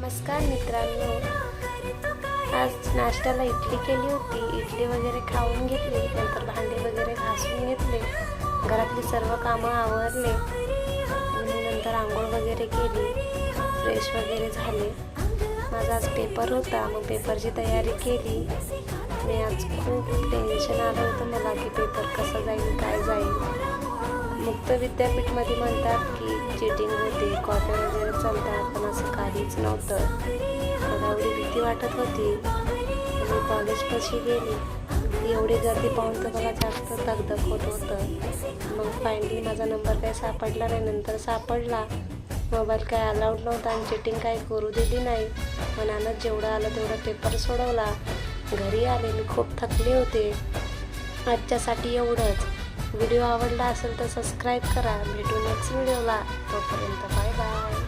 नमस्कार मित्रांनो, आज नाश्त्याला इडली केली होती. इडली वगैरे खाऊन घेतली, नंतर भांडे वगैरे घासून घेतले, घरातली सर्व कामं आवरले आणि नंतर आंघोळ वगैरे केली, फ्रेश वगैरे झाले. माझा आज पेपर होता, मग पेपरची तयारी केली. मी आज खूप टेन्शन आलं होतं मला की पेपर कसा जाईल, काय जाईल. मुक्त विद्यापीठमध्ये म्हणतात की चिटिंग होते, कॉप्या वगैरे चालतात, पण असं काहीच नव्हतं. मला एवढी भीती वाटत होती. मी कॉलेजपाशी गेली, एवढी गर्दी पाहून तर मला जास्त दगदग होत होतं. मग फायनली माझा नंबर काही सापडला नाही. नंतर सापडला, मोबाईल काय अलाउड नव्हता आणि चिटिंग काही करू दिली नाही. मनानं जेवढं आलं तेवढा पेपर सोडवला. घरी आले, मी खूप थकले होते. आजच्यासाठी एवढंच. व्हिडिओ आवडला असेल तर सबस्क्राईब करा. भेटू नेक्स्ट व्हिडिओला. तोपर्यंत बाय बाय.